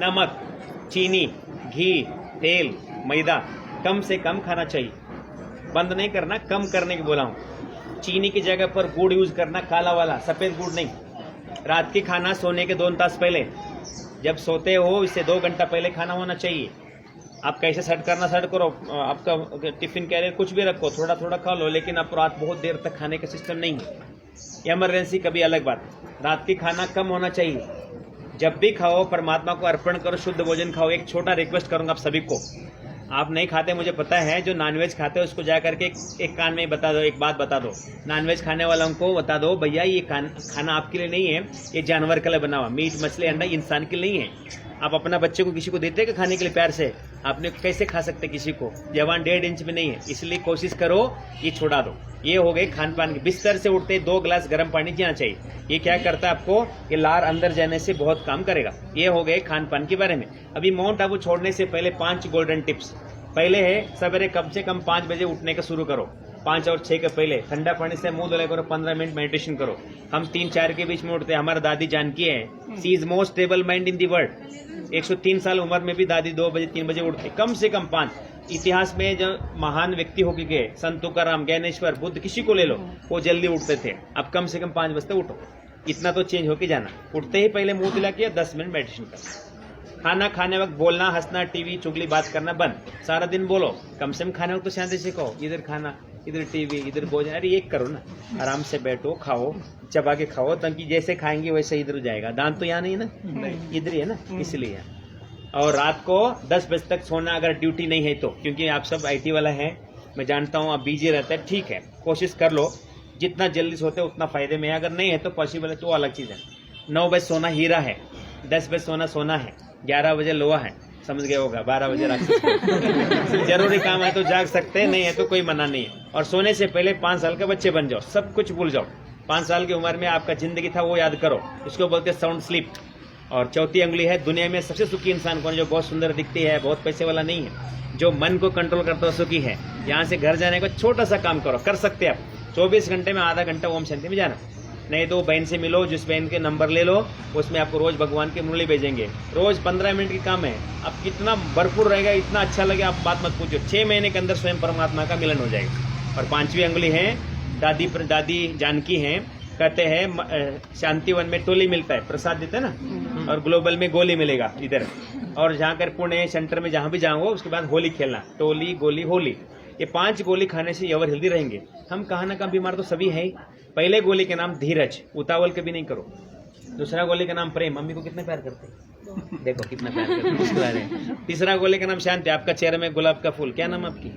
नमक, चीनी, घी, तेल, मैदा कम से कम खाना चाहिए। बंद नहीं करना, कम करने की बोला हूँ। चीनी की जगह पर गुड़ यूज करना, काला वाला, सफेद गुड़ नहीं। रात की खाना सोने के 2 तास पहले, जब सोते हो इससे 2 घंटा पहले खाना होना चाहिए। आप कैसे सेट करना सेट करो, आपका टिफिन कैरियर कुछ भी रखो, थोड़ा थोड़ा खा लो, लेकिन आप रात बहुत देर तक खाने का सिस्टम नहीं है। इमरजेंसी कभी अलग बात। रात की खाना कम होना चाहिए। जब भी खाओ परमात्मा को अर्पण करो, शुद्ध भोजन खाओ। एक छोटा रिक्वेस्ट करूंगा आप सभी को, आप नहीं खाते मुझे पता है, जो नॉनवेज खाते हो उसको जा करके एक कान में बता दो, एक बात बता दो। नॉनवेज खाने वालों को बता दो, भैया ये खाना आपके लिए नहीं है, ये जानवर के लिए बना हुआ। मीट मछली अंडा इंसान के लिए नहीं है। आप अपना बच्चे को किसी को देते हैं खाने के लिए प्यार से? आपने कैसे खा सकते किसी को? जवान 1.5 इंच में नहीं है, इसलिए कोशिश करो ये छोड़ा दो। ये हो गए खान पान के। बिस्तर से उठते 2 गिलास गर्म पानी पीना चाहिए। ये क्या करता है आपको, ये लार अंदर जाने से बहुत काम करेगा। ये हो गए खान पान के बारे में। अभी माउंट आबू छोड़ने से पहले 5 गोल्डन टिप्स। पहले है सवेरे कम से कम 5 बजे उठने का शुरू करो। 5 और 6 के पहले ठंडा पानी से मुंह धुलाई करो, 15 मिनट मेडिटेशन करो। हम 3-4 के बीच में उठते हैं। हमारा दादी जानकी है, she is most stable mind in the world. 103 साल उम्र में भी दादी 2 बजे 3 बजे उठते, कम से कम 5। इतिहास में जो महान व्यक्ति होके गए, संत तुकाराम, ज्ञानेश्वर, बुद्ध, किसी को ले लो, वो जल्दी उठते थे। अब कम से कम 5 बजे उठो। इतना तो चेंज होके जाना। उठते ही पहले मुंह धुला किया, 10 मिनट मेडिटेशन करो। खाना खाने वक्त बोलना, हंसना, टीवी, चुगली बात करना बंद। सारा दिन बोलो, कम से कम खाने वक्त तो शांति से कहो, इधर खाना, इधर टीवी, इधर भोजन। अरे एक करो ना, आराम से बैठो, खाओ, चबा के खाओ, ताकि जैसे खाएंगे वैसे इधर जाएगा। दांत तो यहाँ नहीं है ना, इधर ही है ना, इसलिए। और रात को 10 बजे तक सोना, अगर ड्यूटी नहीं है तो, क्योंकि आप सब IT वाला है, मैं जानता हूँ आप बिजी रहता है, ठीक है, कोशिश कर लो जितना जल्दी सोते उतना फायदे में है। अगर नहीं है तो पॉसिबल है तो अलग चीज है। 9 बजे सोना हीरा है, 10 बजे सोना सोना है, 11 बजे लोहा है, समझ गए होगा, 12 बजे राक्षस। जरूरी काम है तो जाग सकते हैं, नहीं है तो कोई मना नहीं है। और सोने से पहले 5 साल के बच्चे बन जाओ, सब कुछ भूल जाओ। 5 साल की उम्र में आपका जिंदगी था वो याद करो, इसको बोलते हैं साउंड स्लीप। और चौथी अंगुली है, दुनिया में सबसे सुखी इंसान कौन? जो बहुत सुंदर दिखती है, बहुत पैसे वाला नहीं है, जो मन को कंट्रोल करता है सुखी है। यहाँ से घर जाने का छोटा सा काम करो, कर सकते हैं आप। 24 घंटे में आधा घंटा ओम शांति में जाना। नहीं तो बहन से मिलो, जिस बहन के नंबर ले लो, उसमें आपको रोज भगवान की मुरली भेजेंगे। रोज 15 मिनट की काम है। अब कितना भरपूर रहेगा, इतना अच्छा लगे, आप बात मत पूछो। 6 महीने के अंदर स्वयं परमात्मा का मिलन हो जाएगा। और 5वीं अंगुली है, दादी जानकी है, कहते हैं शांतिवन में टोली मिलता है, प्रसाद देते हैं ना, और ग्लोबल में गोली मिलेगा इधर। और जहाँ कर पुणे सेंटर में जहाँ भी जाओगे उसके बाद होली खेलना, टोली गोली होली। ये 5 गोली खाने से एवर हेल्दी रहेंगे। हम कहाँ ना कहाँ बीमार तो सभी है। पहले गोली के नाम धीरज, उतावल कभी नहीं करो। दूसरा गोली का नाम प्रेम, मम्मी को कितना प्यार करते हैं, देखो कितना प्यार करते हैं, मुस्कुरा रहे हैं। तीसरा गोली का नाम शांति, आपका चेहरे में गुलाब का फूल, क्या नाम आपकी?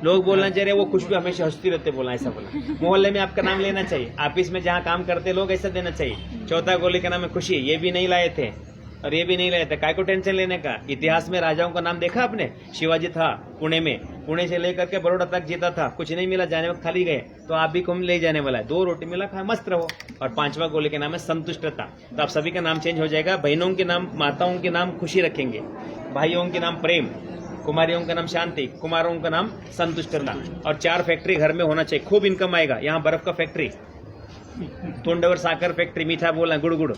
लोग बोलना चाह रहे वो खुशबू हमेशा हंसती रहते, बोला ऐसा बोला। मोहल्ले में आपका नाम लेना चाहिए, ऑफिस में जहाँ काम करते लोग ऐसा देना चाहिए। चौथा गोली का नाम है खुशी, ये भी नहीं लाए थे और ये भी नहीं लाए थे, काय को टेंशन लेने का। इतिहास में राजाओं का नाम देखा आपने? शिवाजी था पुणे में, पुणे से लेकर के बड़ौदा तक जीता था, कुछ नहीं मिला, जाने वक्त खाली गए। तो आप भी कौन ले जाने वाला है? 2 रोटी मिला, खा मस्त रहो। और 5वां गोली का नाम है संतुष्टता। तो आप सभी का नाम चेंज हो जाएगा। बहनों के नाम, माताओं के नाम खुशी रखेंगे, भाइयों के नाम प्रेम, कुमारियों का नाम शांति, कुमारों का नाम संतुष्टता। और 4 फैक्ट्री घर में होना चाहिए, खूब इनकम आएगा। यहाँ बर्फ का फैक्ट्री, तोंडवर साकर फैक्ट्री, मीठा बोलना, गुड़ गुड़,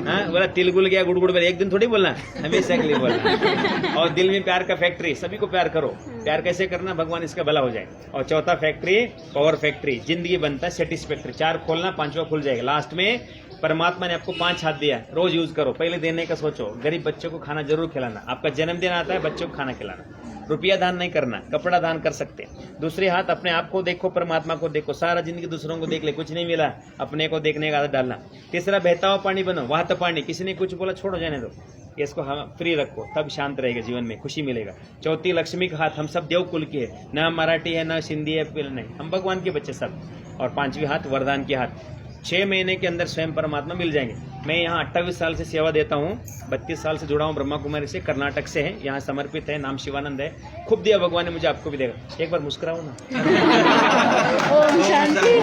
हाँ बोला, तिल गुल गया गुड़ गुड़ बोला, एक दिन थोड़ी बोलना, हमेशा के लिए बोलना। और दिल में प्यार का फैक्ट्री, सभी को प्यार करो। प्यार कैसे करना, भगवान इसका भला हो जाए। और चौथा फैक्ट्री पावर फैक्ट्री, जिंदगी बनता है सेटिस्फैक्ट्री। 4 खोलना, 5वां खुल जाएगा। लास्ट में परमात्मा ने आपको 5 हाथ दिया, रोज यूज करो। पहले देने का सोचो, गरीब बच्चों को खाना जरूर खिलाना। आपका जन्मदिन आता है, बच्चों को खाना खिलाना। रुपया दान नहीं करना, कपड़ा दान कर सकते। दूसरे हाथ अपने आप को देखो, परमात्मा को देखो। सारा जिंदगी दूसरों को देख ले, कुछ नहीं मिला, अपने को देखने का आदत डालना। तीसरा बहता हुआ पानी बनो, वाह तो पानी, किसी ने कुछ बोला छोड़ो, जाने दो, इसको हम फ्री रखो, तब शांत रहेगा, जीवन में खुशी मिलेगा। चौथी लक्ष्मी का हाथ, हम सब देव कुल की है, न मराठी है न सिंधी है, नहीं, हम भगवान के बच्चे सब। और 5वीं हाथ वरदान के हाथ। 6 महीने के अंदर स्वयं परमात्मा मिल जाएंगे। मैं यहाँ 28 साल से सेवा देता हूँ, 32 साल से जुड़ा हूँ ब्रह्मा कुमारी से, कर्नाटक से है, यहाँ समर्पित है, नाम शिवानंद है। खूब दिया भगवान ने मुझे, आपको भी देगा। एक बार मुस्कुराओ ना। ओम शांति।